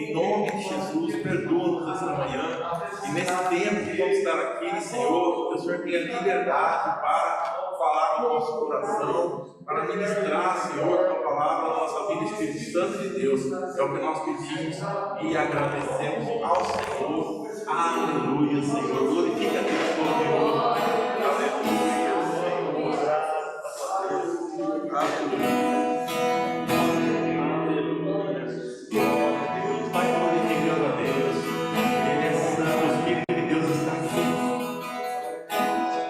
em nome de Jesus, perdoa-nos esta manhã. E nesse tempo que vamos estar aqui, Senhor, que o Senhor tenha liberdade para falar no nosso coração, para ministrar, Senhor, a palavra na nossa vida, Espírito Santo de Deus. É o que nós pedimos e agradecemos ao Senhor. Aleluia, Senhor. Glorifica a Deus por Deus. Aleluia, Senhor. Graças a Deus. Aleluia.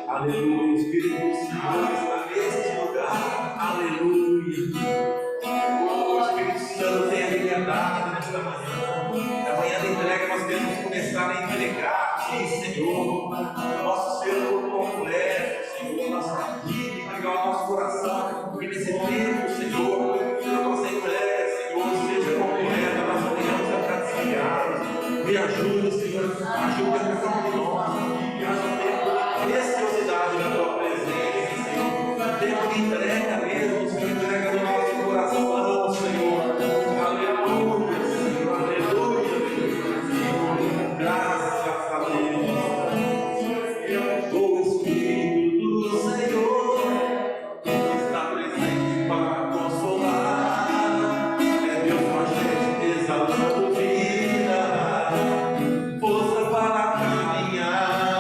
Aleluia, o Espírito do Senhor está neste lugar. Aleluia. O Espírito Santo tem a liberdade nesta manhã. Na manhã da entrega nós queremos começar a entregar a Ti, Senhor, o nosso ser por completo, Senhor, nossa vida, entregar o nosso coração. Que nesse tempo, Senhor, a nossa entrega, Senhor, seja completa, nós tenhamos agraciados. Me ajuda, Senhor, ajuda cada um de nós. Que haja um tempo de preciosidade na Tua presença, Senhor. Tempo de entrega mesmo, Senhor, entrega do nosso coração, Senhor. Aleluia, Senhor, aleluia, Senhor. Graças a Deus. O Espírito do Senhor está presente para consolar. É Deus com a gente exalando vida, força para caminhar.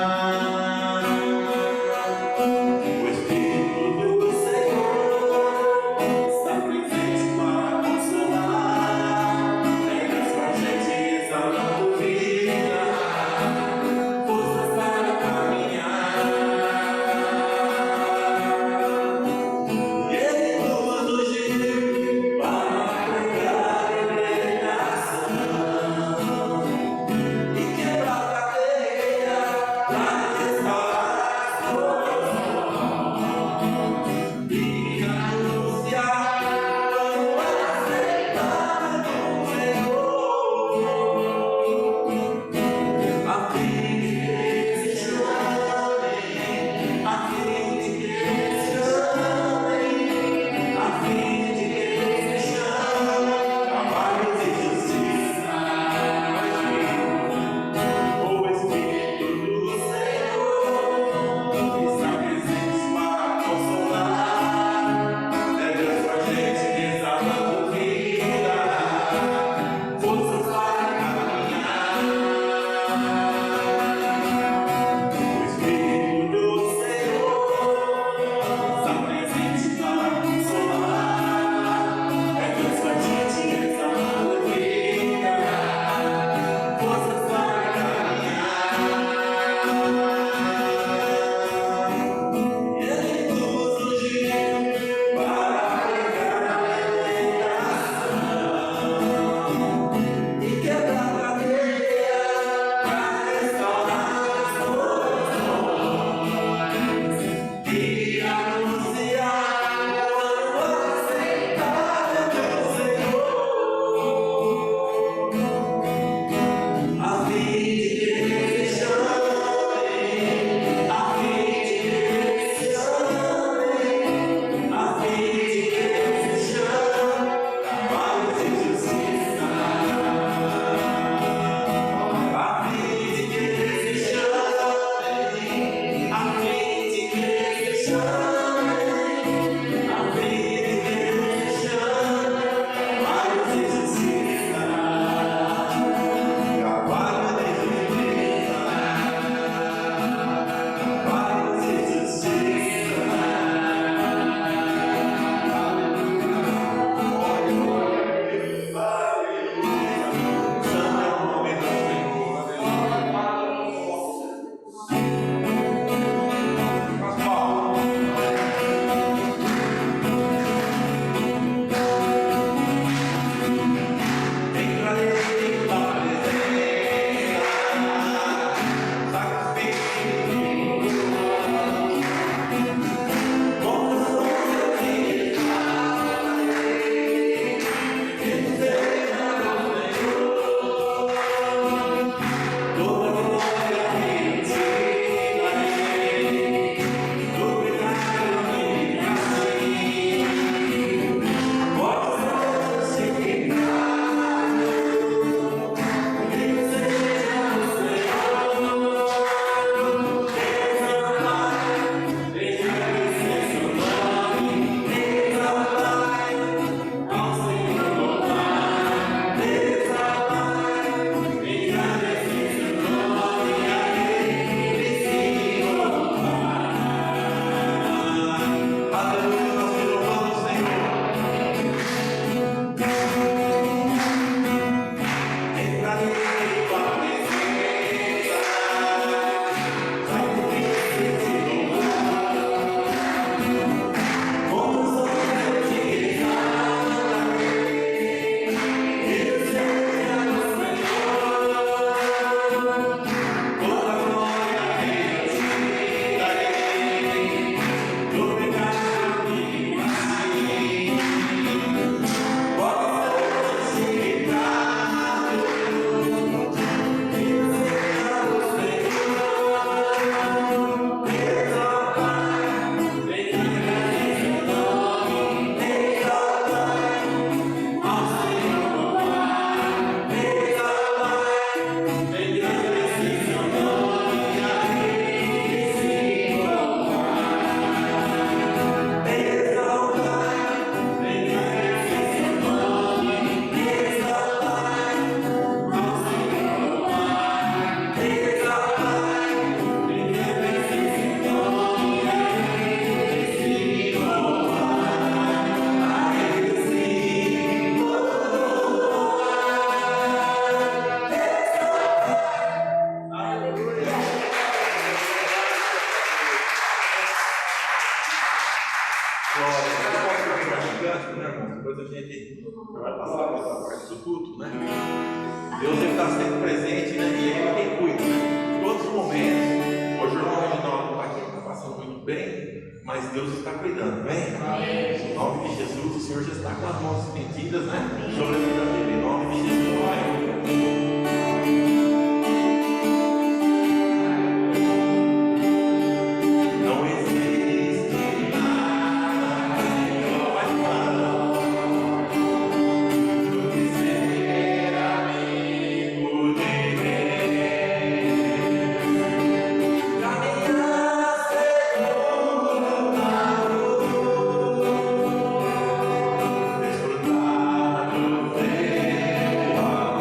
Deus ele está sempre presente, né? E Ele é quem cuida, né? Em todos os momentos. Hoje o irmão Reginaldo está aqui, não está passando muito bem, mas Deus está cuidando, amém? Em nome de Jesus, o Senhor já está com as mãos estendidas, né? Sobre a vida dele, em nome de Jesus, amém? Não existe nada mais claro do que ser amigo de Deus. Caminhar seguro na luz, desfrutar do teu amor.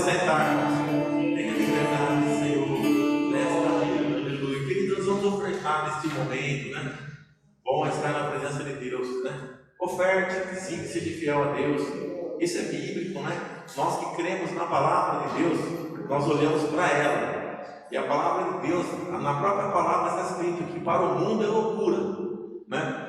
sentar, irmãos. Tenha liberdade, Senhor, nesta vida, aleluia. Queridos, nós vamos ofertar neste momento, né? Bom estar na presença de Deus, né? Oferte, sim, seja fiel a Deus. Isso é bíblico, né? Nós que cremos na palavra de Deus, nós olhamos para ela. E a palavra de Deus, na própria palavra está escrito que para o mundo é loucura, né?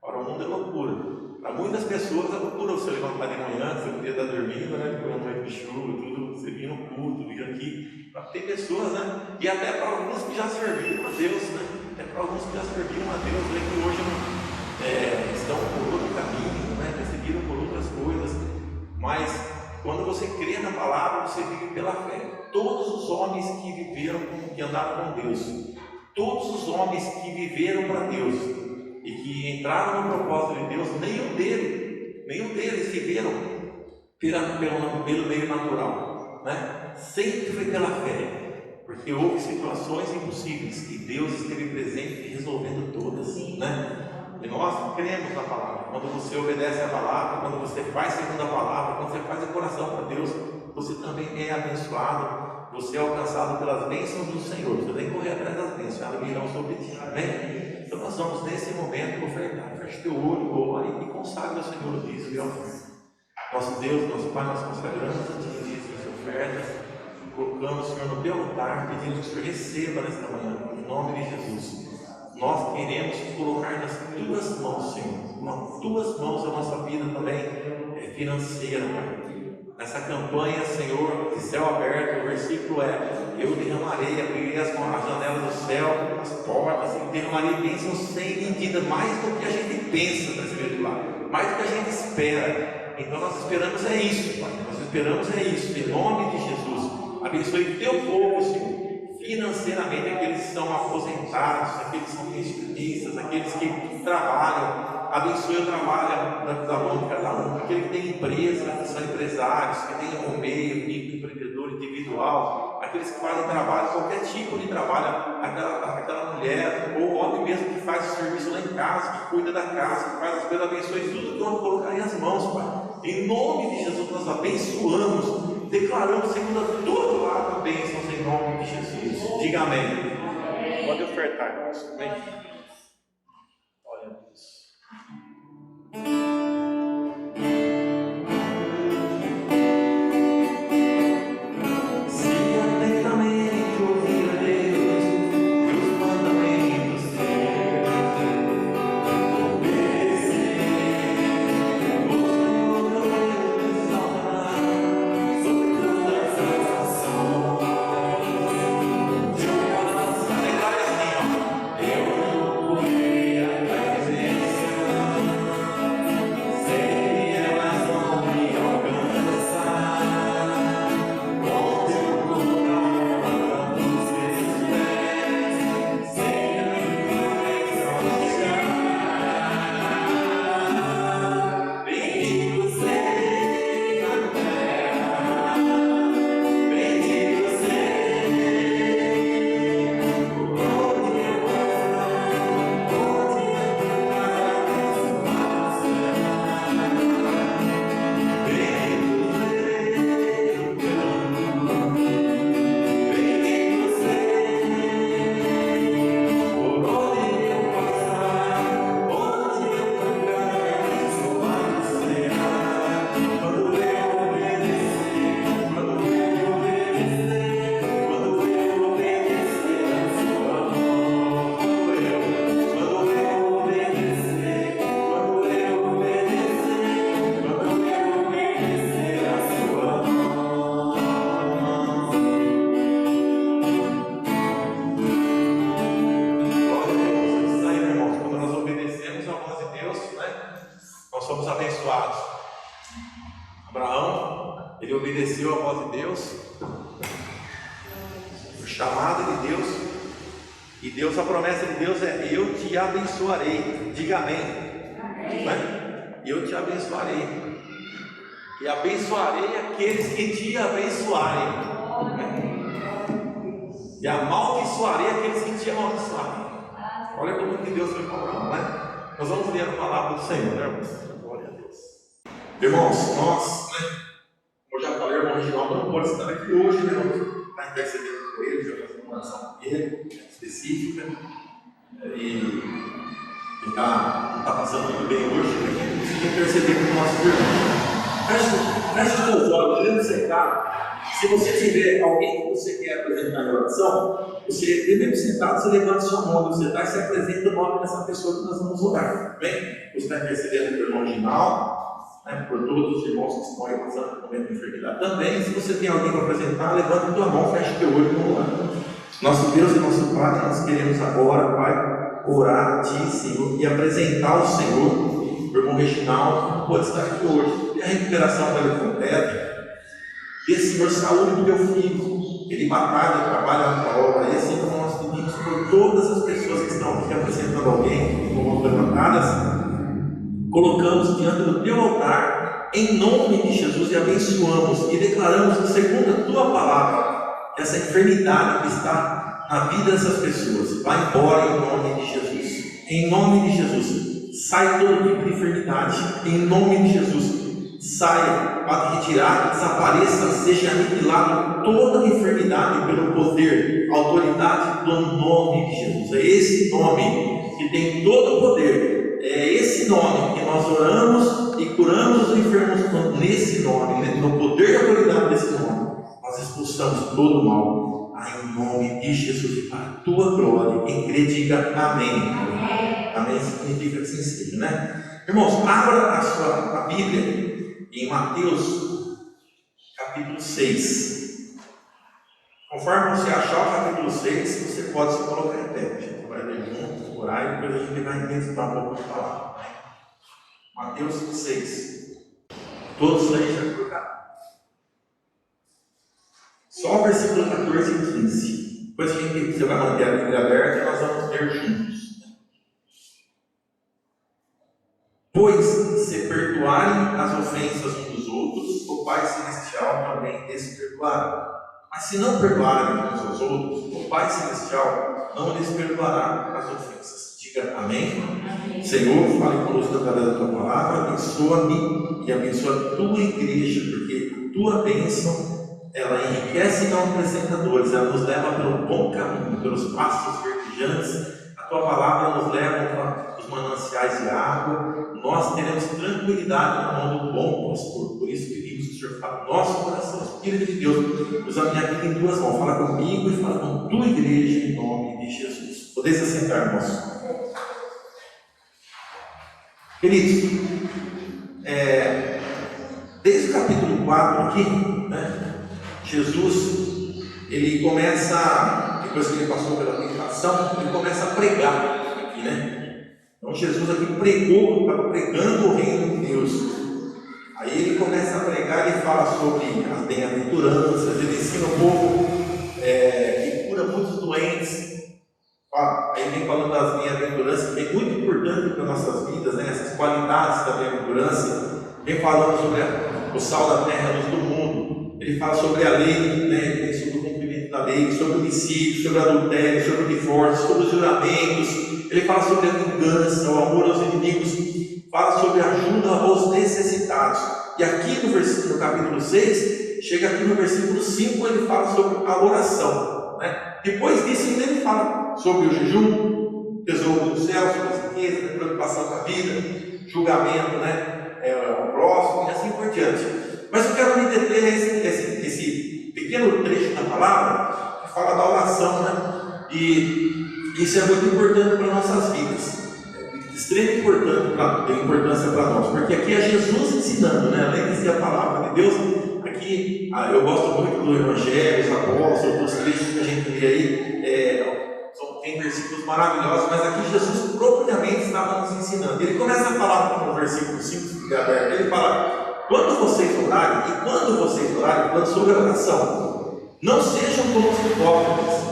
Para o mundo é loucura. Para muitas pessoas é loucura você levantar de manhã, você podia estar dormindo, né? Depois uma noite de chuva, tudo, você vir no culto, vir aqui. Tem pessoas, né? E até para alguns que já serviram a Deus, né? Até para alguns que já serviram a Deus, né? Que hoje estão por outro caminho, né? Decidiram por outras coisas. Mas quando você crê na palavra, você vive pela fé. Todos os homens que viveram, que andaram com Deus, todos os homens que viveram para Deus e que entraram no propósito de Deus, nenhum deles viveram pelo meio natural, né? Sempre foi pela fé, porque houve situações impossíveis e Deus esteve presente resolvendo todas, né? E nós cremos na palavra. Quando você obedece a palavra, quando você faz segundo a palavra, quando você faz o coração para Deus, você também é abençoado, você é alcançado pelas bênçãos do Senhor. Você tem que correr atrás das bênçãos, elas virão sobre ti, amém? Então nós vamos nesse momento ofertar. Feche teu olho, ore e consagre ao Senhor o dízimo e a oferta. Nosso Deus, nosso Pai, nós consagramos a ti dízimos e ofertas, colocamos o Senhor no teu altar, pedindo que o Senhor receba nesta manhã, em nome de Jesus. Nós queremos colocar nas tuas mãos, Senhor, nas tuas mãos a nossa vida também financeira, Pai. Nessa campanha, Senhor, de céu aberto, o versículo é: eu derramarei, abrirei as janelas do céu, as portas, e derramarei bênçãos sem medida, mais do que a gente pensa, está escrito lá, mais do que a gente espera. Então nós esperamos é isso, Pai, nós esperamos é isso, em nome de Jesus. Abençoe o teu povo, Senhor, financeiramente, aqueles que são aposentados, aqueles que são pensionistas, aqueles que trabalham. Abençoe o trabalho da mão de cada um, aquele que tem empresa, que são empresários, que tem um meio, microempreendedor individual, aqueles que fazem trabalho, qualquer tipo de trabalho, aquela mulher ou homem mesmo que faz o serviço lá em casa, que cuida da casa, que faz as coisas. Abençoe tudo que nós colocarem as mãos, Pai. Em nome de Jesus nós abençoamos, declaramos segundo a tua palavra bênçãos em nome de Jesus. Diga amém. Pode ofertar, irmãos. Amém. Glória a Deus. Ele obedeceu a voz de Deus, o chamado de Deus, e Deus, a promessa de Deus é: eu te abençoarei. Diga amém. Né? Eu te abençoarei, e abençoarei aqueles que te abençoarem, e amaldiçoarei aqueles que te amaldiçoarem. Olha como que Deus foi com Abraão, né? Nós vamos ler a palavra do Senhor, né, irmãos? Glória a Deus. Irmãos, nós, Como eu já falei, o irmão Reginaldo não pode estar aqui hoje, né? Vamos estar intercedendo com ele, já fazer uma oração com ele, específica. E ele não está passando muito bem hoje, mas a gente precisa interceder com o nosso irmão. Feche os seus olhos, olhando sentado. Se você tiver alguém que você quer apresentar em oração, você, mesmo sentado, você levanta sua mão onde você está e se apresenta o nome dessa pessoa que nós vamos orar. Bem? Você está intercedendo pelo irmão Reginaldo, né, por todos os irmãos que estão aí passando por momento de enfermidade também. Se você tem alguém para apresentar, levanta a tua mão, fecha o teu olho e vamos lá. Nosso Deus e nosso Pai, nós queremos agora, Pai, orar a Ti, Senhor, e apresentar ao Senhor o irmão Reginaldo, que não pode estar aqui hoje. E a recuperação dele completa. Dê, Senhor, saúde do teu filho. Ele batalha, trabalha na tua obra. E, Senhor, nós pedimos por todas as pessoas que estão aqui apresentando alguém, com mãos levantadas, colocamos diante do teu altar, em nome de Jesus, e abençoamos e declaramos que, segundo a tua palavra, essa enfermidade que está na vida dessas pessoas vai embora em nome de Jesus. Em nome de Jesus, sai todo tipo de enfermidade. Em nome de Jesus, saia, pode retirar, desapareça, seja aniquilado toda enfermidade pelo poder, autoridade do nome de Jesus. É esse nome que tem todo o poder. É esse nome que nós oramos e curamos os enfermos nesse nome, no poder e autoridade desse nome. Nós expulsamos todo o mal. Em nome de Jesus, para a tua glória. Quem crê, diga amém. Amém. Amém significa que assim seja, né? Irmãos, abra a Bíblia em Mateus capítulo 6. Conforme você achar o capítulo 6, você pode se colocar em pé. A gente vai ler junto, orar e depois a gente vai intensificar um pouco de palavra. Mateus 6. Todos aí já colocaram. Só o versículo 14 e 15. Depois você vai manter a Bíblia aberta e nós vamos ler juntos. Pois, se perdoarem as ofensas uns dos outros, o Pai Celestial também lhes perdoará. Mas se não perdoarem uns aos outros, o Pai Celestial não lhes perdoará as ofensas. Diga amém. Amém. Senhor, fale conosco através da tua palavra, abençoa-me e abençoa a tua igreja, porque a tua bênção ela enriquece e não apresentadores, ela nos leva pelo bom caminho, pelos pastos verdejantes. A tua palavra nos leva para os mananciais de água. Nós teremos tranquilidade na mão do bom pastor. Por isso pedimos que o Senhor fale no nosso coração. Espírito de Deus, usa a minha vida em tuas mãos. Fala comigo e fala com tua igreja em nome de Jesus. Podeis assentar, irmãos. Queridos, desde o capítulo 4 aqui, né? Jesus, ele começa, depois que ele passou pela tentação, ele começa a pregar aqui, né? Então Jesus aqui pregou, estava pregando o reino de Deus. Aí ele começa a pregar e fala sobre as bem-aventuranças, ele ensina o povo que cura muitos doentes. Aí vem falando das bem-aventuranças, que é muito importante para nossas vidas, né? Essas qualidades da bem-aventurança. Vem falando sobre o sal da terra, a luz do mundo. Ele fala sobre a lei, né? Sobre o cumprimento da lei, sobre o homicídio, sobre o adultério, sobre o divórcio, sobre os juramentos. Ele fala sobre a vingança, o amor aos inimigos. Fala sobre a ajuda aos necessitados. E aqui no capítulo 6, chega aqui no versículo 5, ele fala sobre a oração, né? Depois disso, ele fala sobre o jejum, tesouro do céu, sobre as riquezas, preocupação com a vida, julgamento, né? O próximo e assim por diante. Mas eu quero me deter esse pequeno trecho da palavra que fala da oração, né? E isso é muito importante para nossas vidas, é de extrema importância para nós, porque aqui é Jesus ensinando, né? Além de ser a palavra de Deus, aqui eu gosto muito do Evangelho, os apóstolos, dos trechos que a gente lê aí, tem versículos maravilhosos, mas aqui Jesus propriamente estava nos ensinando. Ele começa a falar no versículo 5, ele fala: quando vocês orarem, falando sobre a oração, não sejam como os hipócritas.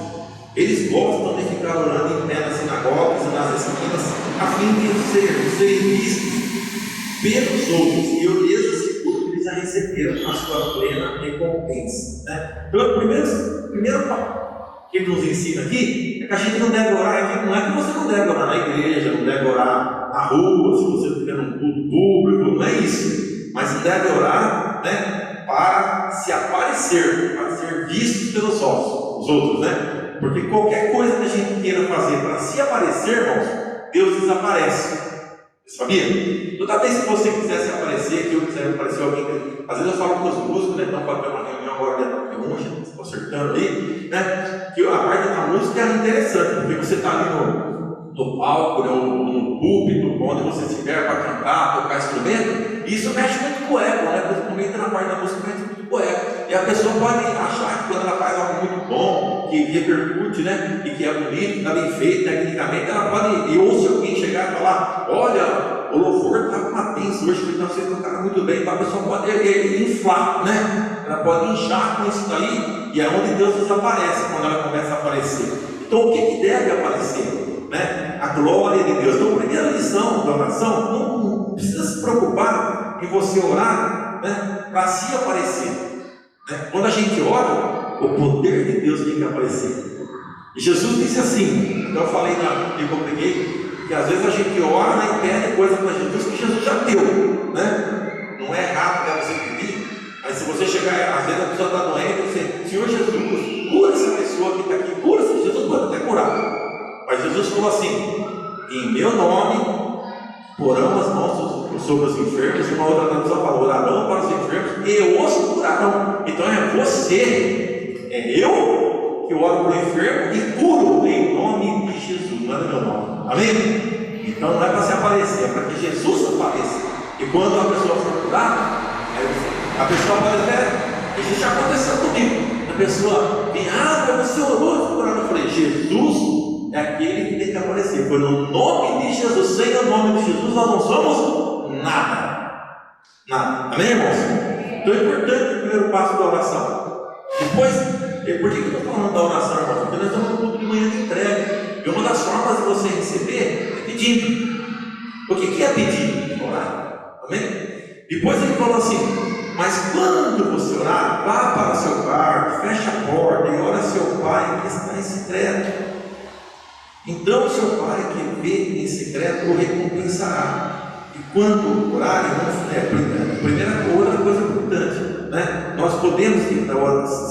Eles gostam de ficar orando em pé nas sinagogas e nas esquinas, a fim de serem vistos pelos outros, e eu lhes asseguro que eles já receberam a sua plena recompensa, né? Então, o primeiro que ele nos ensina aqui é que a gente não deve orar aqui. Não é que você não deve orar na igreja, não deve orar na rua, se você estiver num culto público, não é isso. Mas deve orar, né? para se aparecer, para ser vistos pelos os outros, né? Porque qualquer coisa que a gente queira fazer para se aparecer, irmãos, Deus desaparece. Você sabia? Toda vez que você quiser se aparecer, que eu quiser aparecer alguém, às vezes eu falo com os músicos, né? Então pode ter uma reunião agora de unja, estou acertando aí, né? Que a parte da música é interessante, porque você está ali no palco, né? no púlpito, onde você estiver para cantar, tocar instrumento, isso mexe muito com o ego, né? Principalmente na parte da música mexe muito com o ego. E a pessoa pode achar que quando ela faz algo muito bom, que repercute, né? E que é bonito, que está bem feito tecnicamente, ela pode, e ou se alguém chegar e falar, olha, o louvor está com uma tensa hoje, então vocês tocaram muito bem, então a pessoa pode inflar, né? Ela pode inchar com isso daí, e é onde Deus desaparece, quando ela começa a aparecer. Então o que deve aparecer? Né? A glória de Deus. Então a primeira lição da oração, não precisa se preocupar em você orar, né? Para se aparecer, né? Quando a gente ora, o poder de Deus tem que aparecer. E Jesus disse assim, então eu falei que eu preguei, que às vezes a gente ora e pede coisa para Jesus que Jesus já deu, né? Não é errado, né, você pedir, mas se você chegar, às vezes a pessoa está doente, você, Senhor Jesus, cura essa pessoa que está aqui, cura, Jesus pode até curar. Mas Jesus falou assim, em meu nome porão as mãos sobre os enfermos, e uma outra tradução falou, orarão para os enfermos e os curarão. Então é você, é eu que oro para o enfermo e curo em nome de Jesus, não é no meu nome. Amém? Então não é para se aparecer, é para que Jesus apareça. E quando a pessoa for curada, a pessoa pode até, isso já aconteceu comigo, a pessoa vem, mas você orou, curado. Eu falei, Jesus é aquele que tem que aparecer. Foi no nome de Jesus. Sem o nome de Jesus nós não somos nada. Nada. Amém, irmãos? Então é importante o primeiro passo da oração. Depois, por que eu estou falando da oração, irmãos? Porque nós estamos no culto de manhã de entrega. E uma das formas de você receber é pedindo. O que é pedir? Orar. Amém? Depois ele falou assim, mas quando você orar, vá para o seu quarto, feche a porta e ora a seu pai que está em secreto. Então o seu pai que vê em secreto o recompensará. E quando orarem, outra coisa importante, né? Nós podemos,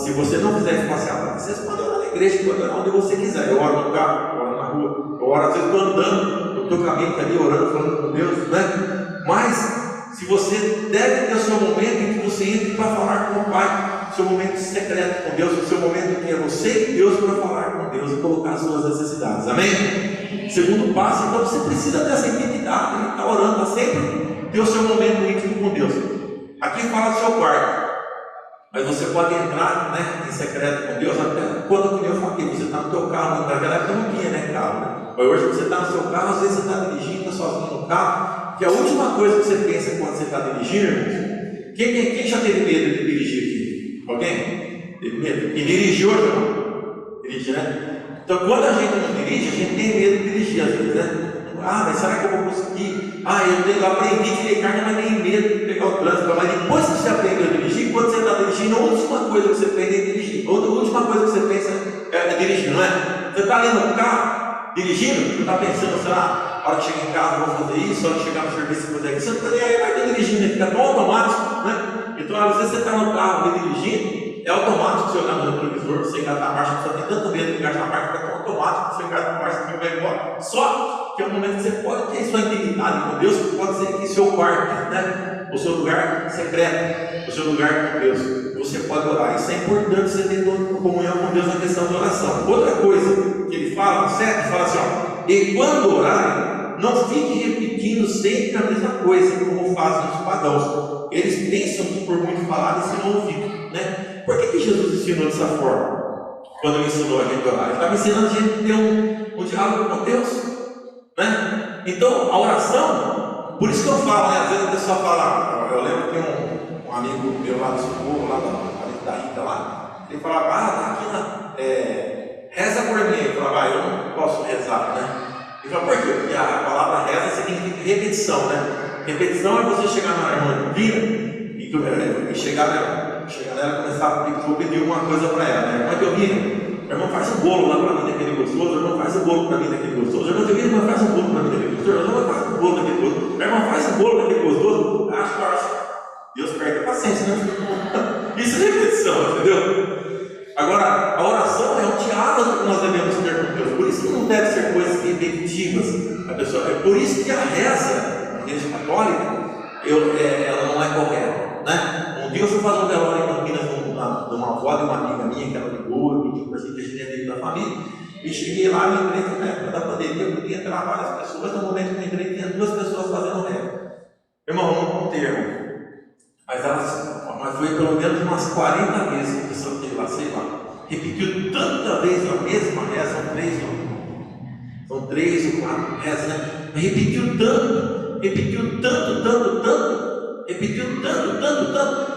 se você não quiser espaciar, vocês podem orar na igreja, podem orar onde você quiser. Eu oro no carro, eu oro na rua, eu oro às vezes estou andando no teu caminho ali, orando, falando com Deus, né? Mas se você deve ter o seu momento em que você entre para falar com o Pai, o seu momento secreto com Deus, o seu momento em que é você e Deus para falar com Deus e colocar as suas necessidades. Amém? Segundo passo, então você precisa dessa intimidade, ele está orando, está sempre ter o seu momento íntimo com Deus. Aqui fala do seu quarto, mas você pode entrar, né, em secreto com Deus até quando eu falei, você está no teu carro, naquela época não tinha, né, carro, né? Mas hoje você está no seu carro, às vezes você está dirigindo, está sozinho no carro, que a última coisa que você pensa quando você está dirigindo, irmãos, quem já teve medo de dirigir aqui? Alguém? Teve medo? E dirigiu hoje não? Dirige, né? Então quando a gente não dirige, a gente tem medo de dirigir às vezes, né? Mas será que eu vou conseguir? Eu aprendi a dirigir carne, mas tenho medo de pegar o trânsito. Mas depois que você aprendeu a dirigir, quando você está dirigindo, a última coisa que você pensa é dirigir. A última coisa que você pensa é dirigir, não é? Você está ali no carro, dirigindo, você está pensando, será? A hora que chegar em casa eu vou fazer isso, a hora que chegar no serviço eu vou fazer isso. Você não está nem aí, vai estar dirigindo, fica tão automático, né? Então às vezes você está no carro ali dirigindo, é automático você olhar no retrovisor, você engatar a marcha, você tem tanto medo de engatar a marcha, fica tão automático, você engata a marcha, você vai embora. Só que é um momento que você pode ter sua intimidade com Deus, pode ser que seu quarto, né? O seu lugar secreto, o seu lugar com Deus, você pode orar. Isso é importante, você ter comunhão com Deus na questão de oração. Outra coisa que ele fala, certo? Fala assim, e quando orarem, não fique repetindo sempre a mesma coisa, como fazem os pagãos. Eles pensam que por muito falar ensinam ouvido, né? Por que Jesus ensinou dessa forma? Quando ele ensinou a gente a orar, ele estava ensinando a gente a ter um diálogo com Deus, né? Então a oração, por isso que eu falo, né? Às vezes a pessoa fala, eu lembro que um amigo meu lá do Socorro, lá da Ita lá, ele falava, tá aqui reza por mim. Eu falava, eu não posso rezar, né? Ele falou, por quê? Porque a palavra reza significa repetição, né? Repetição é você chegar na irmã divina e chegar nela e começar a pedir alguma coisa para ela, né? Irmã Teovina, irmão, faz um bolo lá para mim daquele gostoso, irmão, faz um bolo para mim daquele gostoso, irmã Teovina, faz um bolo para mim daquele gostoso, irmão, faz um bolo daquele gostoso, irmão, faz um bolo daquele gostoso, Deus perde a paciência, né? Isso é repetição, entendeu? Agora, a oração é um diálogo que nós devemos ter com Deus. Por isso que não deve ser coisas repetitivas. É por isso que a reza, a igreja católica, ela não é correta, né? Um dia eu fui fazer um velório em Campinas de uma avó de uma amiga minha, que ela ligou, eu pedi para a gente dentro da família, e cheguei lá e lembrei que na época da pandemia eu podia entrar várias pessoas, no momento que eu entrei tinha 2 pessoas fazendo reza. Irmão, não contei, irmão. Mas foi pelo menos umas 40 vezes que a pessoa teve lá, sei lá. Repetiu tanta vez a mesma reza, são 3 ou 4 rezas, né? Mas repetiu tanto,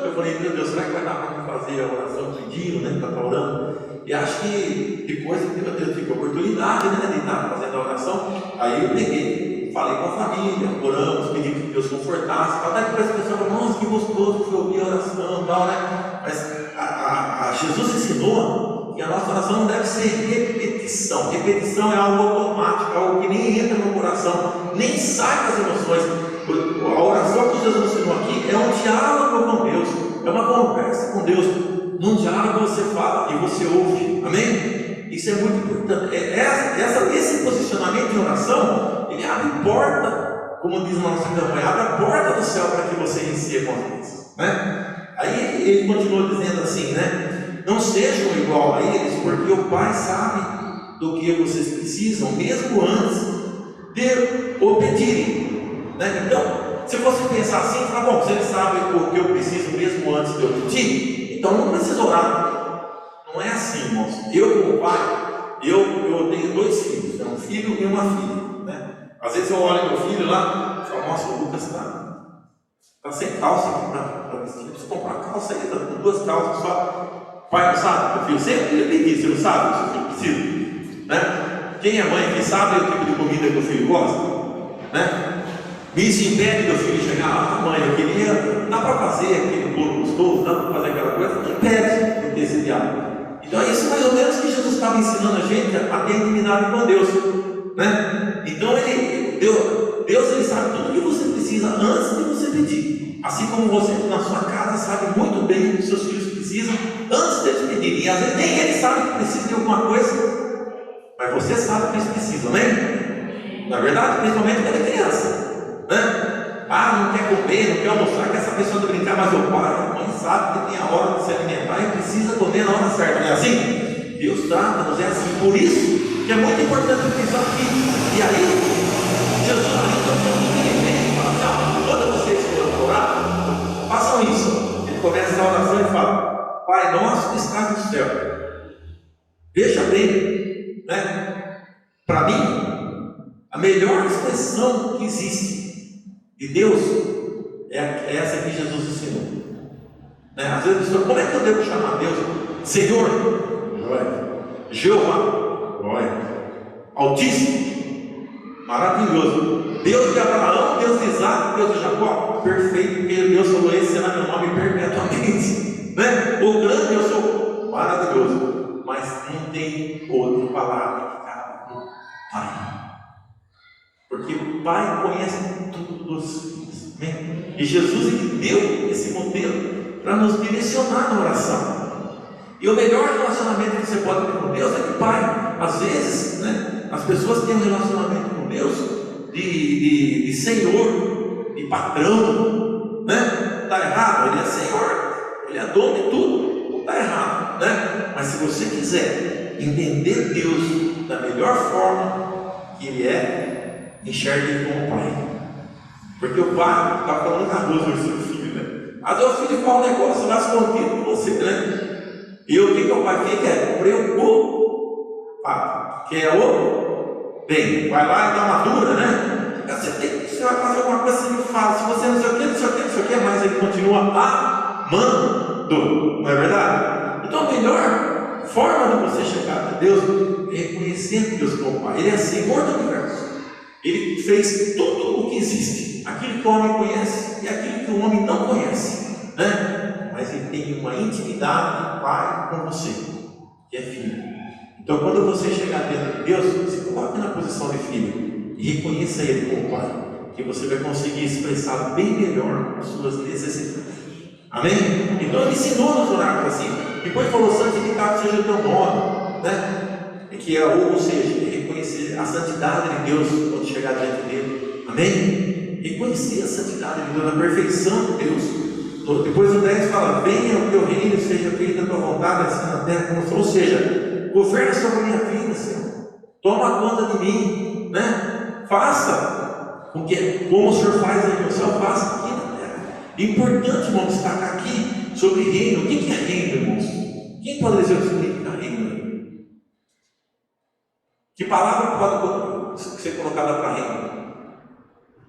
eu falei, meu Deus, será que vai dar para fazer a oração pedindo, né? Para estar orando? E acho que depois eu tive a oportunidade, né, de estar fazendo a oração. Aí eu peguei, falei com a família, oramos, pedi que Deus confortasse. Até depois a pessoa falou, nossa, que gostoso que foi ouvir a oração e tal, né? Mas Jesus ensinou que a nossa oração não deve ser repetição. Repetição é algo automático, é algo que nem entra no coração, nem sai das emoções. A oração que Jesus ensinou aqui é um diálogo com Deus, é uma conversa com Deus. Num diálogo você fala e você ouve, amém? Isso é muito importante. Esse posicionamento de oração, ele abre porta, como diz na nossa campanha, abre a porta do céu para que você receba as bênçãos, né? Aí ele continua dizendo assim, né? Não sejam igual a eles, porque o Pai sabe do que vocês precisam, mesmo antes de o pedirem, né? Então, se você pensar assim, tá bom, se ele sabe o que eu preciso mesmo antes de eu pedir, então não precisa orar. Não é assim, irmãos. Eu, como pai, eu tenho 2 filhos, né? Um filho e uma filha, né? Às vezes eu olho meu filho lá e falo, nossa, o Lucas está sem calça para vestir. Eu preciso comprar uma calça aí, está com 2 calças só. Pai, não sabe? Meu filho sempre lhe pedir, você não sabe o que eu preciso, né? Quem é mãe que sabe o tipo de comida que o filho gosta, né? Isso impede meu filho chegar lá, mãe, eu queria, dá para fazer aquele bolo gostoso, dá para fazer aquela coisa, impede de ter esse diálogo. Então é isso mais ou menos que Jesus estava ensinando a gente a ter intimidade com Deus, né? Então Deus ele sabe tudo o que você precisa antes de você pedir, assim como você na sua casa sabe muito bem o que seus filhos precisam antes de eles pedirem, e às vezes nem eles sabem que precisam de alguma coisa, mas você sabe que eles precisam, né? Na verdade, principalmente quando é criança, né? Não quer comer, não quer almoçar, quer saber só de brincar, mas o pai, a mãe sabe que tem a hora de se alimentar e precisa comer na hora certa, não é assim? Deus trata-nos, é assim. Por isso que é muito importante pensar aqui. E aí, Jesus ele fala, quando vocês forem orar, façam isso. Ele começa a oração e fala, Pai nosso que estás no céu. Veja bem, né? Para mim, a melhor expressão que existe de Deus é essa que Jesus ensinou, né? Às vezes a pessoa, como é que eu devo chamar Deus? Senhor, Jeová, Altíssimo, maravilhoso, Deus de Abraão, Deus de Isaac, Deus de Jacó, perfeito, porque Deus falou, esse será meu nome perpetuamente, né? O grande eu sou, maravilhoso, mas não tem outra palavra que cabe, Pai. Porque o Pai conhece tudo dos filhos, né? E Jesus ele deu esse modelo para nos direcionar na oração. E o melhor relacionamento que você pode ter com Deus é de Pai. Às vezes, né, as pessoas têm um relacionamento com Deus de Senhor, de patrão, né? Está errado, Ele é Senhor, Ele é dono de tudo, não está errado, né? Mas se você quiser entender Deus da melhor forma que Ele é, enxergue Ele como Pai, porque o Pai está falando arroz do seu filho, né? Às vezes o filho fala um negócio lá escondido com você, né? E o que o Pai quer? Preocupado, que é o bem, vai lá e dá uma dura, né? Você vai fazer alguma coisa, você me fala, se você não sei o que, mas ele continua amando, não é verdade? Então a melhor forma de você chegar a Deus é reconhecer Deus como Pai. Ele é Senhor do universo. Ele fez tudo o que existe, aquilo que o homem conhece e aquilo que o homem não conhece, né? Mas ele tem uma intimidade de Pai com você, que é filho. Então quando você chegar dentro de Deus, se coloque na posição de filho e reconheça Ele como Pai, que você vai conseguir expressar bem melhor as suas necessidades. Amém? Então ele ensinou nos oráculos assim. Depois falou: santificado seja o teu nome, né? Que é, ou seja, reconhecer a santidade de Deus quando chegar diante dele. Amém? Reconhecer a santidade de Deus, a perfeição de Deus. Depois o 10 fala: venha o teu reino, seja feita a tua vontade, assim na terra como no céu. Ou seja, governa sobre a minha vida, Senhor. Toma conta de mim, né? Faça com que, como o Senhor faz aí no céu, faça aqui na terra. É importante, irmão, destacar aqui sobre reino. O que é reino, irmãos? Quem pode dizer o que significa reino? Que palavra pode ser colocada para reino?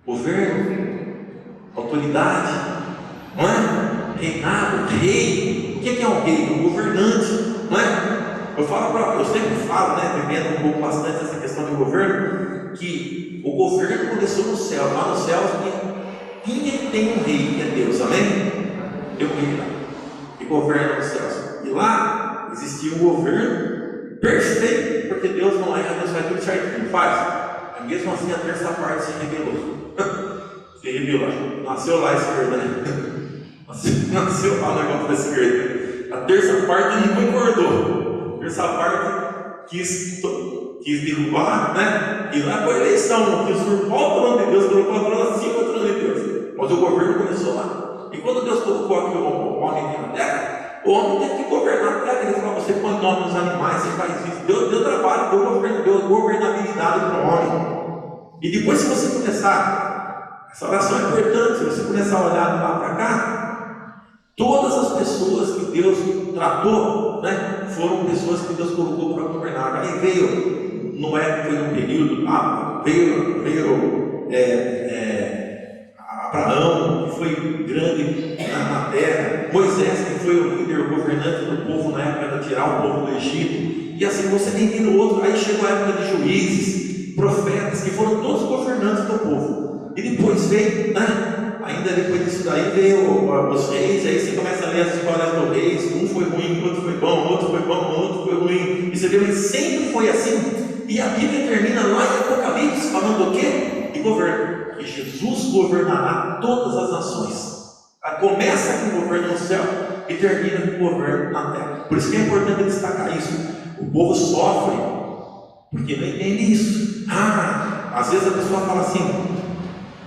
Governo, autoridade, não é? Reinado, rei. O que é um rei? Um governante, não é? Eu sempre falo, né, vivendo um pouco bastante essa questão de governo, que o governo começou no céu. Lá no céu ninguém tem um rei, que é Deus, amém? Tem um rei lá, que governa nos céus. E lá existia um governo perfeito, porque Deus não erra, Deus faz tudo certinho, faz. Mas mesmo assim a terça parte se rebelou. Se rebelou. Nasceu lá a esquerda, né? Nasceu lá o negócio da esquerda. A terça parte não concordou. A terça parte quis derrubar, né? E lá foi a eleição, não quis usurpar o trono de Deus, colocou o trono acima do trono de Deus. Mas o governo começou lá. E quando Deus colocou aqui o homem aqui na terra, o homem teve que governar a terra. Ele falou: você põe nome nos animais, você faz isso. Deu trabalho, deu governabilidade para o homem. E depois, se você começar, essa oração é importante, se você começar a olhar de lá para cá, todas as pessoas que Deus tratou, né, foram pessoas que Deus colocou para governar. Aí veio Noé, que foi um período, veio Abraão, que foi grande na terra, Moisés, que foi o líder, o governante do povo na época de tirar o povo do Egito, e assim você tem vindo outro. Aí chegou a época de juízes, profetas, que foram todos governantes do povo. E depois veio, né? Ainda depois disso daí veio os reis. Aí você começa a ler as histórias dos reis. Um foi ruim, outro foi bom, outro foi bom, outro foi ruim. E você vê, mas sempre foi assim. E a Bíblia termina lá em Apocalipse falando o quê? De governo. Que Jesus governará todas as nações. Começa com o governo no céu e termina com o governo na terra. Por isso que é importante destacar isso. O povo sofre porque não entende isso. Às vezes a pessoa fala assim: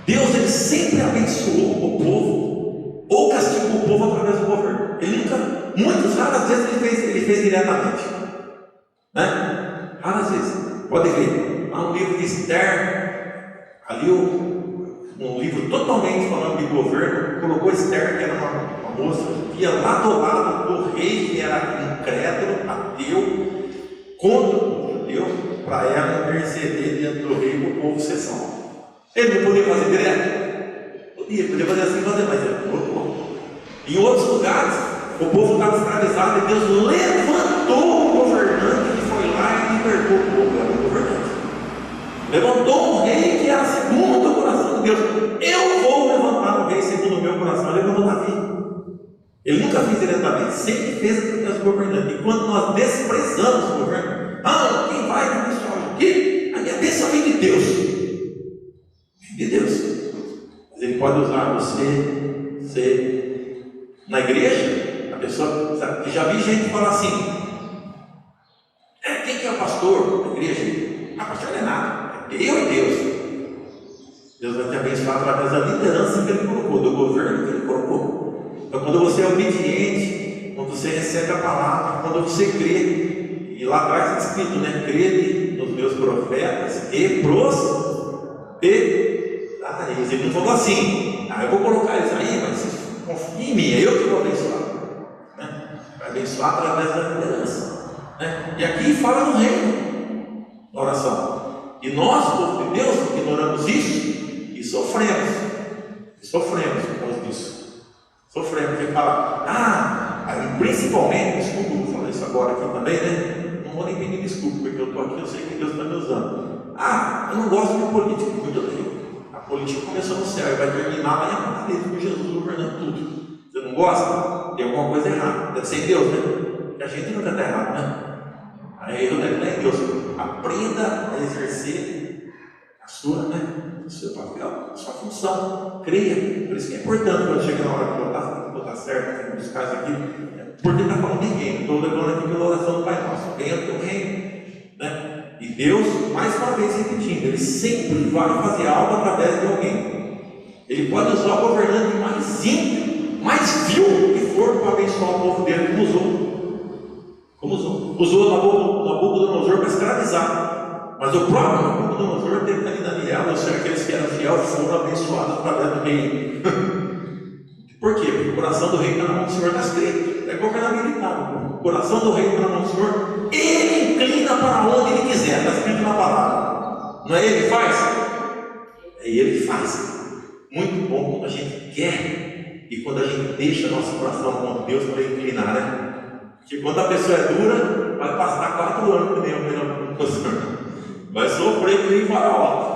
Deus, ele sempre abençoou o povo ou castigou o povo através do governo. Ele nunca, muitas raras vezes ele fez diretamente, né? Raras vezes. Pode ver, há um livro de Esther, ali um livro totalmente falando de governo, colocou Esther, que era uma moça que ia lado ao lado do rei, que era incrédulo, ateu, contra o povo judeu, para ela interceder diante do rei para o povo ser salvo. Ele não podia fazer direto? Podia fazer assim, mas ele colocou. Em outros lugares, o povo estava escravizado e Deus levantou um governante que foi lá e libertou o povo. Era um governante. Levantou um rei que era segundo o coração de Deus. Eu vou levantar um rei segundo o meu coração. Ele levantou Davi. Ele nunca fez diretamente, sempre fez através do governante. E quando nós desprezamos o governo, quem vai me abençoar aqui? A minha bênção vem de Deus. Vem de Deus. Mas ele pode usar você na igreja. A pessoa, sabe, já vi gente falar assim: quem que é o pastor da igreja? Pastor não é nada, é eu e Deus. Deus vai te abençoar através da liderança que ele colocou, do governo que ele colocou. Então, quando você é obediente, quando você recebe a palavra, quando você crê, e lá atrás está escrito, né? Crede nos meus profetas e prosperais. Ele não falou assim: eu vou colocar eles aí, mas confia em mim, é eu que vou abençoar, né? Vai abençoar através da liderança, né? E aqui fala no reino, na oração. E nós, povo de Deus, ignoramos isso e sofremos por causa disso. Sofremos, porque fala, principalmente, desculpa, eu vou falar isso agora aqui também, né? Não vou nem pedir desculpa, porque eu estou aqui, eu sei que Deus está me usando. Eu não gosto de política, muito bem. A política começou no céu e vai terminar lá em Apocalipse com Jesus governando tudo. Você não gosta? Tem alguma coisa errada. Deve ser em Deus, né? Porque a gente nunca está errado, né? Aí eu deve estar em Deus. Aprenda a exercer a sua, né? o seu papel, a sua função. Creia. Por isso que é importante quando chega na hora de botar, tem que botar certo, tem que buscar isso aqui. Porque está falando de reino. Estou levando aqui pela oração do Pai Nosso. Venha do teu reino. Né? E Deus, mais uma vez repetindo, Ele sempre vai fazer algo através de alguém. Ele pode usar o governante mais ímpio, mais vil que for para abençoar o povo dele, como usou. Usou Nabucodonosor para escravizar. Mas o próprio Nabucodonosor teve ali Daniel, ou seja, aqueles que eram fiéis foram abençoados através do rei. Por quê? Porque o coração do rei está na mão do Senhor, está escrito. É governabilidade. O coração do rei está na mão do Senhor. Ele inclina para onde ele quiser. Está escrito na palavra. Não é ele que faz? É ele que faz. Muito bom quando a gente quer e quando a gente deixa nosso coração na mão de Deus para ele inclinar, né? Porque quando a pessoa é dura, vai passar 4 anos que nem o pastor. Vai sofrer que nem faraó.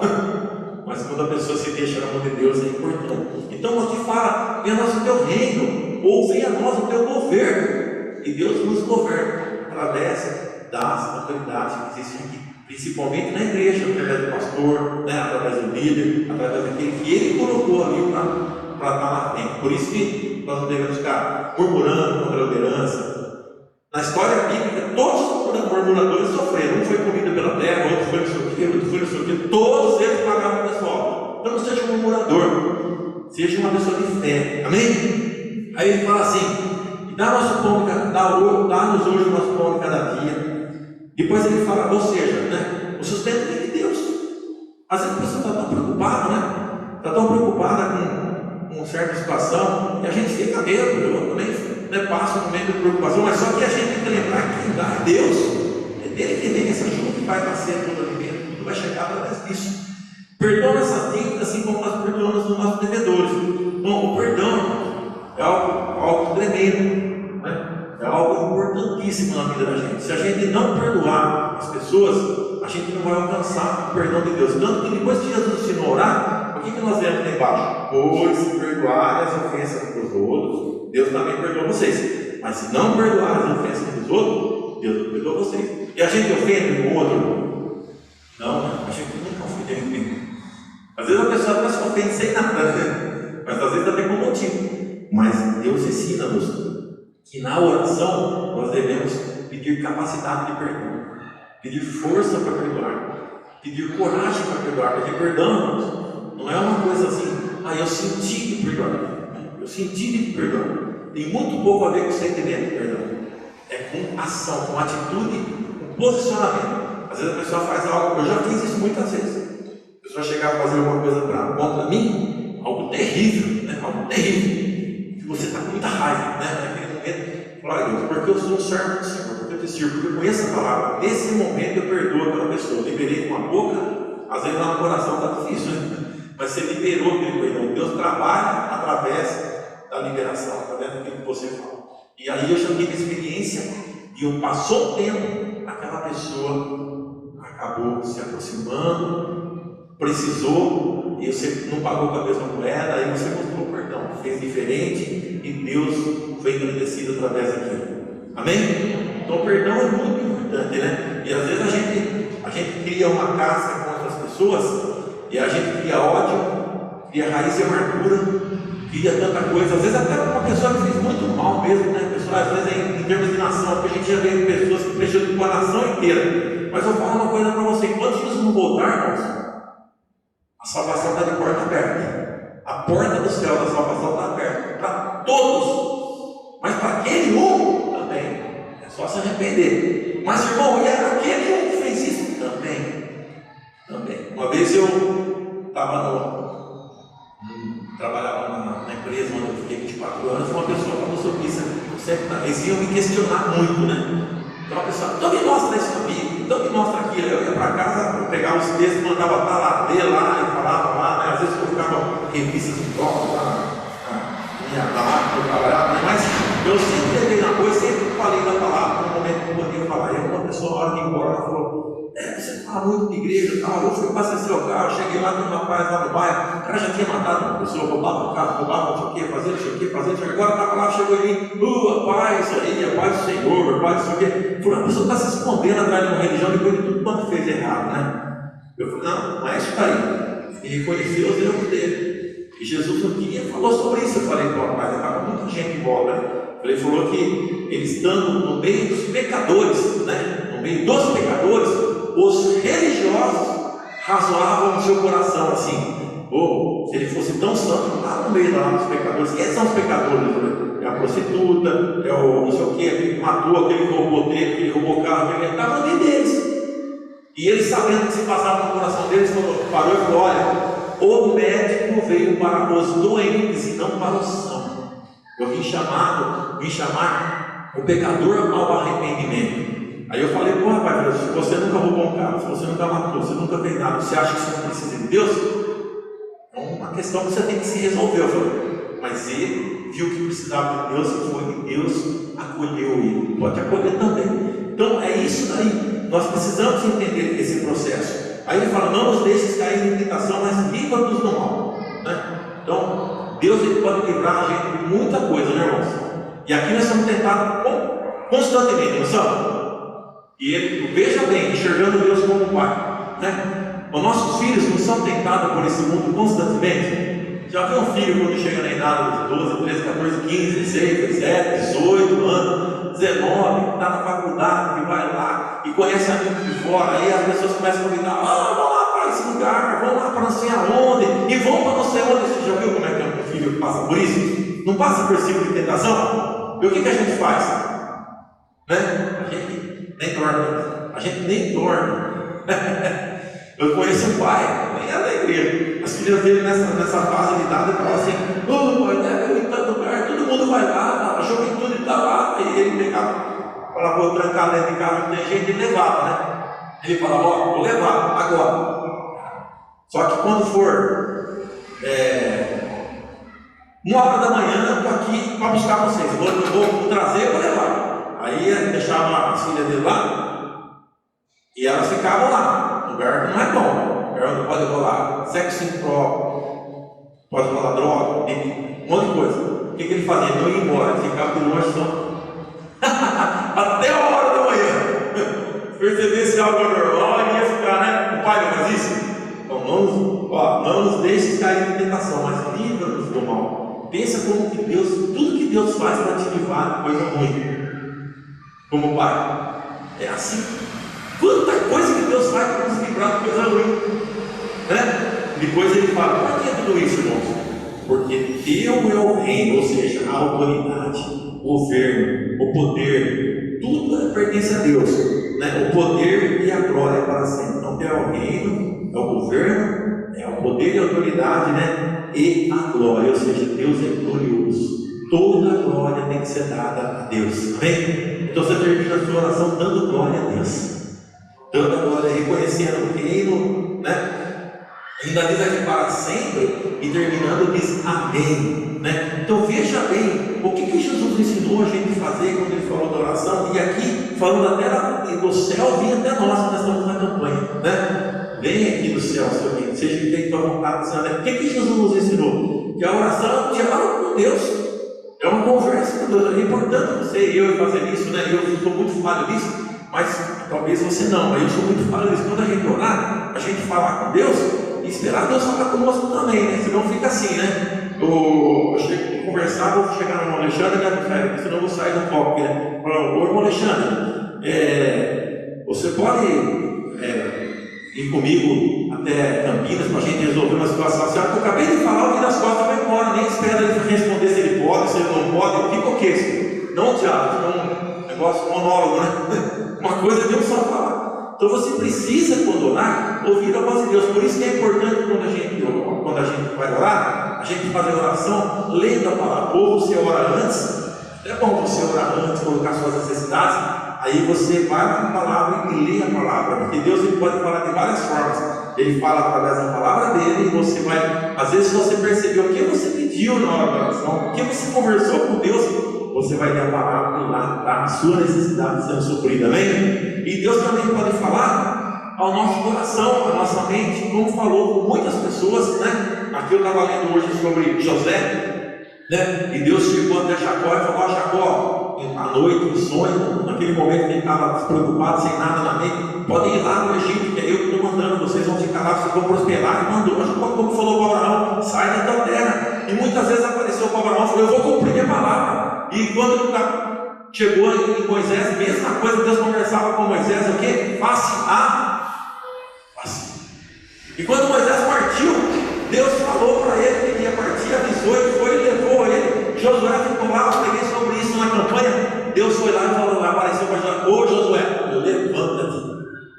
Mas quando a pessoa se deixa na mão de Deus, é importante. Então nós te fala, venha a nós o teu reino, ou venha a nós o teu governo. E Deus nos governa através das autoridades que existem aqui, principalmente na igreja, através do pastor, né, através do líder, através daquele que ele colocou ali para estar na frente. Por isso que nós não devemos ficar murmurando contra a liderança. Na história bíblica, todos os murmuradores sofreram. Um foi comido pela terra, outro foi não sei o quê, outro foi não sei o quê. Todos eles pagaram o pessoal. Então não seja um murmurador, seja uma pessoa de fé. Amém? Aí ele fala assim: dá-nos hoje o nosso pão de cada dia. Depois ele fala, ou seja, né, o sustento vem de Deus. Às vezes a pessoa está tão preocupada, né? Está tão preocupada com certa situação, e a gente fica mesmo. Eu também passo um momento de preocupação, mas só que a gente tem que lembrar que quem dá é Deus. É dele que vem essa chuva que vai nascer tudo ali dentro, tudo vai chegar através disso. Perdoa essas dívidas assim como nós perdoamos os nossos devedores. Então, o perdão é algo tremendo, né? É algo importantíssimo na vida da gente. Se a gente não perdoar as pessoas, a gente não vai alcançar o perdão de Deus. Tanto que depois que Jesus ensinou a orar, o que nós vemos lá embaixo? Pois se perdoarem as ofensas dos outros, Deus também perdoa vocês. Mas se não perdoar as ofensas dos outros, Deus não perdoa vocês. E a gente ofende o outro? Não, a gente nunca ofende ninguém. Às vezes a pessoa até se ofende sem nada, né? Mas às vezes até com motivo. Mas Deus ensina-nos que na oração nós devemos pedir capacidade de perdão, pedir força para perdoar, pedir coragem para perdoar, porque perdão não é uma coisa assim, eu senti de perdoar, eu senti de perdoar. Tem muito pouco a ver com sentimento de perdão, é com ação, com atitude, com posicionamento. Às vezes a pessoa faz algo, eu já fiz isso muitas vezes, a pessoa chegar a fazer alguma coisa contra mim, algo terrível, né? Algo terrível, que você está com muita raiva, né? Glória a Deus, porque eu sou um servo do Senhor, porque eu te sirvo, porque eu conheço a palavra. Nesse momento eu perdoo aquela pessoa. Eu liberei com a boca, às vezes lá no coração está difícil, né? Mas você liberou aquele perdão. Deus trabalha através da liberação, através daquilo que você fala. E aí eu já tive experiência e passou o tempo, aquela pessoa acabou se aproximando, precisou, e você não pagou com a mesma moeda, aí você mostrou perdão, fez diferente, e Deus foi agradecido através daquilo. Amém? Então o perdão é muito importante, né? E às vezes a gente cria uma casca contra as pessoas, e a gente cria ódio, cria raiz de amargura, cria tanta coisa. Às vezes até uma pessoa que fez muito mal mesmo, né? Pessoa, às vezes em termos de nação, porque a gente já vê pessoas que prejudicam a nação inteira. Mas eu falo uma coisa para você: enquanto Jesus não voltar, irmãos, a salvação está de porta aberta. A porta do céu da salvação está aberta para todos, mas para aquele também é só se arrepender. Mas irmão, e era aquele que fez isso também. Uma vez eu trabalhava na empresa onde eu fiquei 24 anos, uma pessoa falou sobre isso. Eles iam me questionar muito, né? Então a pessoa, então me mostra isso comigo, então me mostra aquilo. Eu ia para casa, eu pegava os textos, mandava para lá, ler lá, e falava lá, né? Às vezes eu colocava revistas de prova lá, eu trabalhava, mas eu sempre levei na coisa, sempre falei da palavra, no momento que eu podia falar. E uma pessoa, na hora de ir embora, ela falou: você fala muito de igreja e tal. Eu fui passar esse lugar, cheguei lá, tem um rapaz lá no bairro, o cara já tinha matado uma pessoa, roubava o carro, roubava não sei o que, fazia não sei o que, agora estava lá, chegou ali, paz, isso aí, a paz do Senhor, a paz não sei o que. Falei: a pessoa está se escondendo atrás de uma religião depois de tudo quanto fez errado, né? Eu falei: não é isso aí. e reconheceu os erros dele. E Jesus um dia falou sobre isso. Eu falei, pô, mas estava muita gente em volta, né? Ele falou que eles estando no meio dos pecadores, né? No meio dos pecadores, os religiosos razoavam no seu coração assim: oh, se ele fosse tão santo, lá no meio lá dos pecadores. Quem são os pecadores? Né? É a prostituta, é o não sei o que, aquele que matou, aquele que roubou dele, aquele que roubou carro, aquele que estava no meio deles. E ele, sabendo o que se passava no coração deles, parou e falou: olha, o médico veio para os doentes e não para os sãos. Eu vim chamar o pecador ao arrependimento. Aí eu falei: pô, rapaz, se você nunca roubou um carro, se você nunca matou, se você nunca fez nada, você acha que você não precisa de Deus? É uma questão que você tem que se resolver. Eu falei: mas ele viu que precisava de Deus e foi, e Deus acolheu ele. Pode acolher também. Então é isso daí. Nós precisamos entender esse processo. Aí ele fala: não nos deixes cair em tentação, mas livra-nos do mal, né? Então Deus, ele pode livrar a gente de muita coisa, né, irmãos? E aqui nós somos tentados constantemente, não somos? E ele, veja bem, enxergando Deus como Pai, né? Os nossos filhos não são tentados por esse mundo constantemente. Já viu um filho quando chega na idade dos 12, 13, 14, 15, 16, 17, 18 anos, 19, que está na faculdade, que vai lá e conhece amigos de fora, aí as pessoas começam a convidar: vamos lá para esse lugar, vamos lá para não sei aonde, e vamos para não sei onde. Você já viu como é que um filho passa por isso? Não passa por ciclo de tentação? E o que a gente faz? Né? A gente nem dorme. A gente nem dorme. Eu conheço um pai, nem era da igreja. As filhas dele nessa fase de idade falam assim: ô pai, deve ir em tanto lugar, todo mundo vai lá, a juventude está lá. E ele pegava, falava: vou trancar dentro de casa, não tem jeito, ele levava, né? Ele falava: ó, vou levar agora. Só que quando for 1h da manhã, eu estou aqui para buscar vocês. Eu vou trazer, vou levar. Aí ele deixava as filhas dele lá e elas ficavam lá. O lugar não é bom. O lugar onde pode rolar sexo impróprio, pode rolar droga, um monte de coisa. O que ele fazia? Ele não ia embora, ele ficava de longe só. Até a hora da manhã. Se percebesse algo normal, ele ia ficar, né? O pai não faz isso? Então não nos deixes cair em tentação, mas livra-nos do mal. Pensa como que Deus, tudo que Deus faz para te livrar de coisa ruim. Como pai. É assim. Quanta coisa que Deus faz para nos livrar de coisa ruim, né? Depois ele fala: por que tudo isso, irmãos? Porque teu é o reino, ou seja, a autoridade, o governo, o poder, tudo pertence a Deus, né? O poder e a glória para sempre. Então teu é o reino, é o governo, é o poder e a autoridade, né? E a glória, ou seja, Deus é glorioso. Toda a glória tem que ser dada a Deus, amém? Então você termina a sua oração dando glória a Deus, dando a glória, reconhecendo o reino, né? Ainda diz aqui para sempre, e terminando diz amém, né? Então veja bem, o que Jesus ensinou a gente a fazer quando ele falou da oração, e aqui falando até do céu, vem até nós estamos na campanha, né? Vem aqui do céu, seu reino, seja feita a tua vontade, Senhor, né? O que Jesus nos ensinou? Que a oração é um diálogo com Deus, é uma conversa com Deus. É importante você e eu fazer isso, né? Eu sou muito falho nisso, mas talvez você não, mas eu sou muito falho nisso. Quando a gente orar, a gente falar com Deus e esperar Deus falar conosco também, né? Senão fica assim, né? Eu chego a conversar, vou chegar no irmão Alexandre, né? Senão eu vou sair do foco, né? Ô irmão Alexandre, você pode ir comigo até Campinas para a gente resolver uma situação assim? Eu acabei de falar, o que das costas vai embora, nem espera ele responder se ele pode, se ele não pode, fica o quê? Não diálogo, fica um negócio monólogo, né? Uma coisa Deus só falar. Então você precisa, quando orar, ouvir a voz de Deus. Por isso que é importante quando a gente vai orar, a gente fazer oração lendo a palavra. Ou você ora antes, é bom você orar antes, colocar suas necessidades, aí você vai na palavra e lê a palavra, porque Deus ele pode falar de várias formas. Ele fala através da palavra dele, e você vai, às vezes você percebeu o que você pediu na hora da oração, o que você conversou com Deus, você vai ler a palavra e lá está a sua necessidade sendo suprida, amém? E Deus também pode falar ao nosso coração, à nossa mente, como falou com muitas pessoas, né? Aqui eu estava lendo hoje sobre José, né? E Deus chegou até Jacó e falou: Jacó, à noite, em sonho, naquele momento que ele estava despreocupado, sem nada na mente, podem ir lá no Egito, que é eu que estou mandando, vocês vão ficar lá, vocês vão prosperar. E mandou, acho que como falou para Abraão, sai da tua terra. E muitas vezes apareceu para Abraão e falou, eu vou cumprir minha palavra. E quando ele chegou em Moisés, mesma coisa, Deus conversava com Moisés, o quê? Face a face. E quando Moisés partiu, Deus falou para ele que ele ia partir, avisou, ele foi e levou ele. Josué ficou lá, eu peguei sobre isso na campanha. Deus foi lá e falou, apareceu para Josué, ô Josué, levanta-te,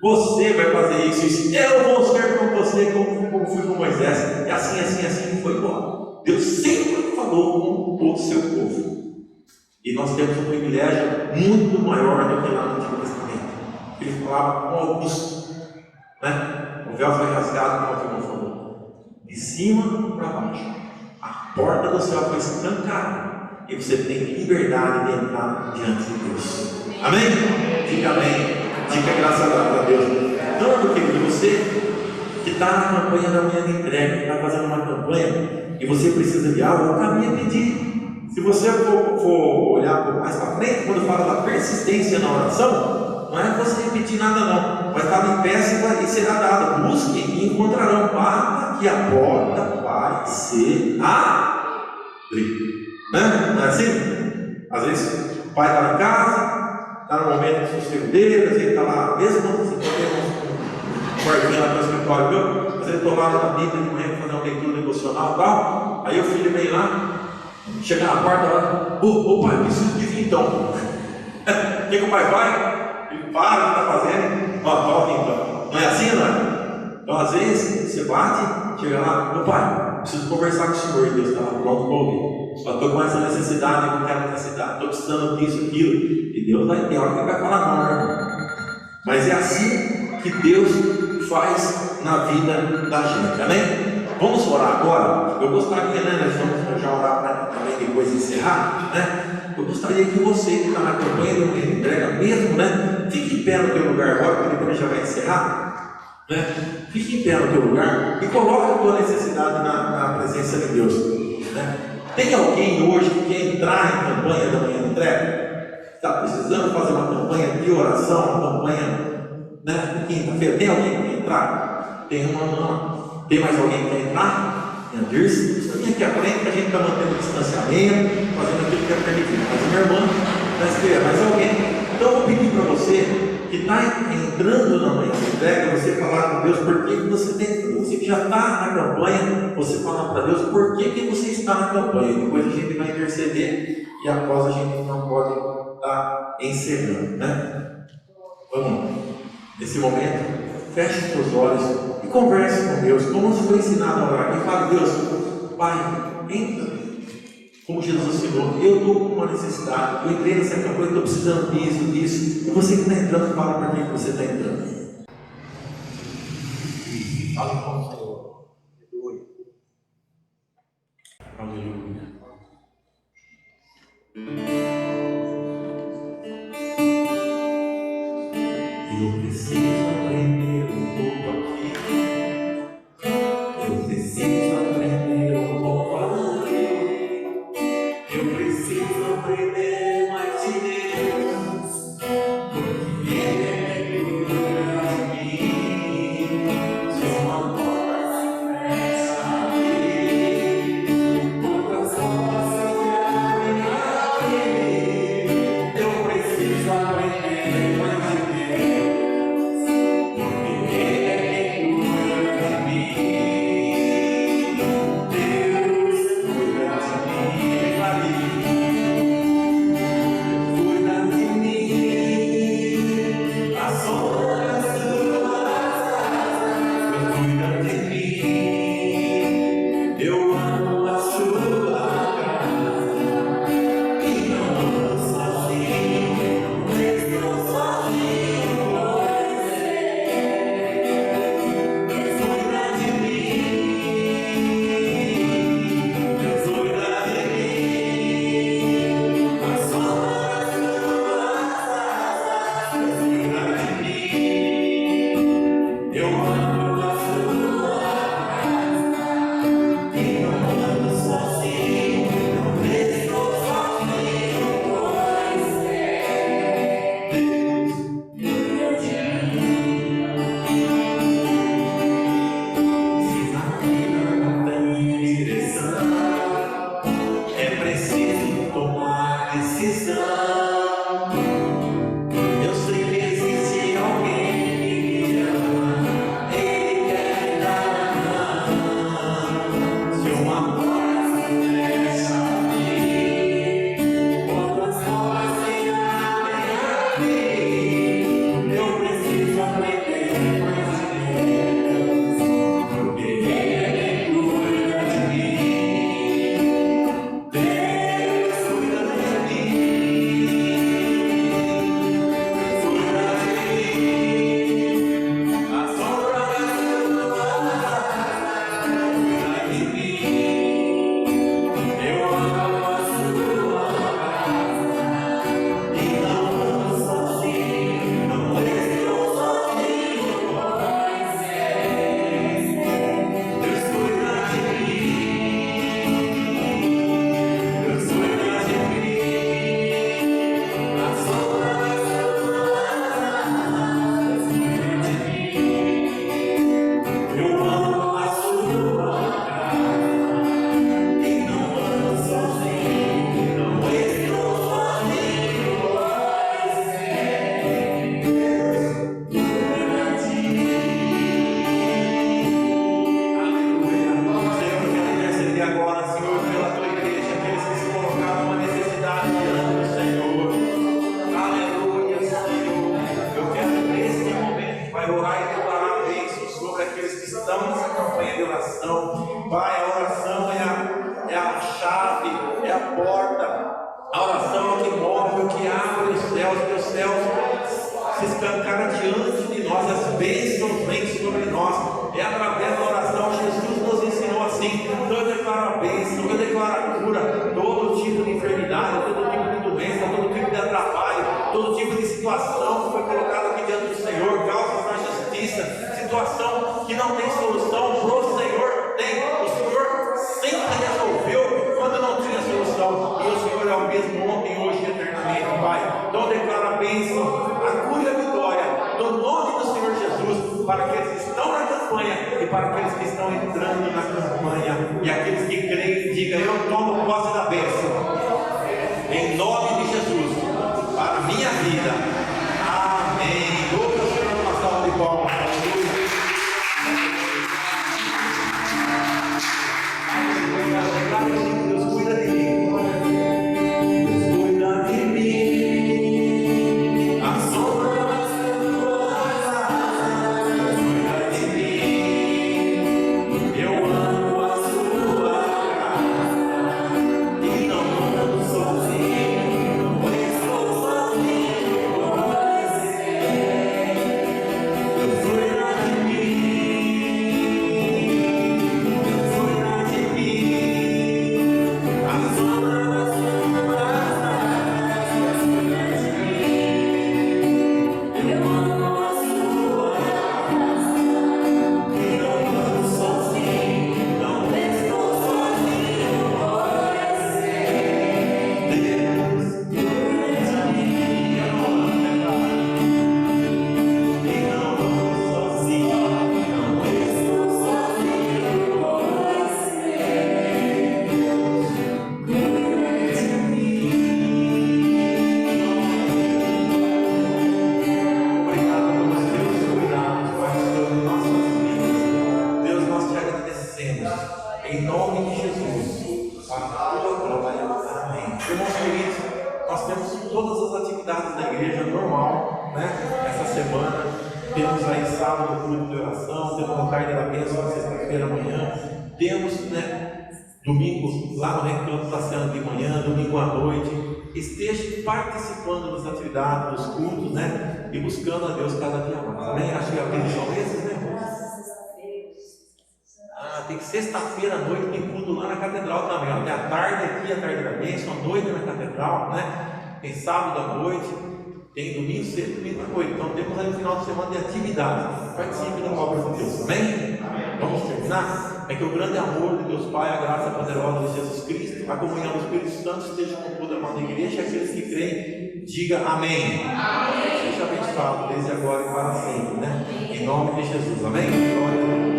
você vai fazer isso, isso. Eu vou ser com você como fui com Moisés. E assim foi embora. Deus sempre falou com o seu povo. E nós temos um privilégio muito maior do que lá no Antigo Testamento. Ele falava com Augusto, né? O véu foi rasgado, como o irmão falou, de cima para baixo. A porta do céu foi escancarada e você tem liberdade de entrar diante de Deus. Amém? Diga amém. Diga graças a Deus. Então, meu querido, você que está na campanha da manhã de entrega, que está fazendo uma campanha e você precisa de algo, eu caminho a pedir. Se você for olhar mais para frente, quando fala da persistência na oração, não é você repetir nada não, mas estar em pé e será dado. Busquem e encontrarão. Bata que a porta vai ser abrir. Não é assim? Às vezes o pai está em casa, está no momento de sossego dele, às vezes ele está lá, mesmo quando você tem um guardinha lá no escritório meu, às vezes eu estou lá na Bíblia de manhã fazer uma leitura devocional e tal, aí o filho vem lá, chega na porta lá, ô pai, preciso de vir então. O que o pai vai? Ele para o que está fazendo, toca então. Não é assim, não é? Então às vezes você bate, chega lá, meu pai, preciso conversar com o senhor, e Deus está lá pronto para ouvir. Só estou com essa necessidade, eu não quero necessidade, estou precisando disso, aquilo. E Deus vai ter hora que ele vai falar não, né? Mas é assim que Deus faz na vida da gente, amém? Vamos orar agora? Eu gostaria, né? Nós vamos já orar para também depois encerrar, né? Eu gostaria que você que está na campanha de entrega mesmo, né? Fique em pé no teu lugar agora, porque depois já vai encerrar, né? Fique em pé no teu lugar e coloque a tua necessidade na presença de Deus, né? Tem alguém hoje que quer entrar em campanha da manhã de entrega? Está precisando fazer uma campanha de oração, uma campanha, né, de quinta-feira? Tem alguém que quer entrar? Tem uma mão. Tem mais alguém que quer entrar? Minha Dirce, vem aqui à frente que a gente está mantendo o distanciamento, fazendo aquilo que é permitido. Mas a minha irmã vai escrever, mais alguém? Então eu vou pedir para você que está entrando na manhã de entrega, você falar com Deus por que você tem, você que já está na campanha, você falar para Deus por que você está na campanha. Depois a gente vai interceder e após a gente não pode estar encerrando, né? Vamos lá. Nesse momento, feche os seus olhos e converse com Deus, como você foi ensinado a orar. E fale, Deus, Pai, entra. Como Jesus ensinou, eu estou com uma necessidade, eu entrei nessa campanha, estou precisando disso. E você que está entrando, fala para mim que você está entrando. Fala com o Senhor. Aleluia. Eu preciso aprender um pouco aqui. Eu preciso aprender um pouco ali. Eu preciso aprender mais de Deus, porque Ele cuida de mim. Se uma porta se fecha aqui, outras portas se abrem aqui. Eu preciso aprender mais de Deus, porque Ele cuida de mim. Deus cuida de mim. Sozinho, céus se escancaram diante de nós, as bênçãos vêm sobre nós. É através da oração, Jesus nos ensinou assim. Então eu declaro a bênção, eu declaro a cura, todo tipo de enfermidade, todo tipo de doença, todo tipo de atrapalho, todo tipo de situação que foi colocada aqui diante do Senhor, causas na justiça, situação que não tem solução, pro Senhor tem. O Senhor sempre resolveu quando não tinha solução, e o Senhor é o mesmo ontem, hoje e eternamente, Pai. Então eu declaro a bênção, a cura e a vitória no nome do Senhor Jesus, para aqueles que estão na campanha e para aqueles que estão entrando na campanha, e aqueles que creem, digam: eu tomo posse da bênção, em nome de Jesus, para a minha vida. Amém. Louva o Senhor, uma salva de palmas. Aleluia. Deus cuida de mim. Deus cuida de mim. A sombra em nome de Jesus, para a tua glória. Amém. Irmãos queridos, nós temos todas as atividades da igreja normal, né? Essa semana temos aí sábado culto de oração, temos a tarde da bênção na sexta-feira amanhã, temos, né, domingo lá no Recanto da Cena de manhã, domingo à noite. Esteja participando das atividades, dos cultos, né? E buscando a Deus cada dia mais. Amém? Acho que aqueles são esses, né? Tem sexta-feira à noite, tem culto lá na catedral também. Ó. Tem a tarde aqui, a tarde da bênção, a noite na catedral, né? Tem sábado à noite, tem domingo cedo, domingo à noite. Então temos aí um final de semana de atividade. Participe da obra de Deus, amém? Vamos terminar? É que o grande amor de Deus Pai, a graça poderosa de Jesus Cristo, a comunhão do Espírito Santo esteja com toda a amada igreja, e aqueles que creem, diga amém. Amém. Seja abençoado desde agora e para sempre, né? Em nome de Jesus, amém? Glória a Deus.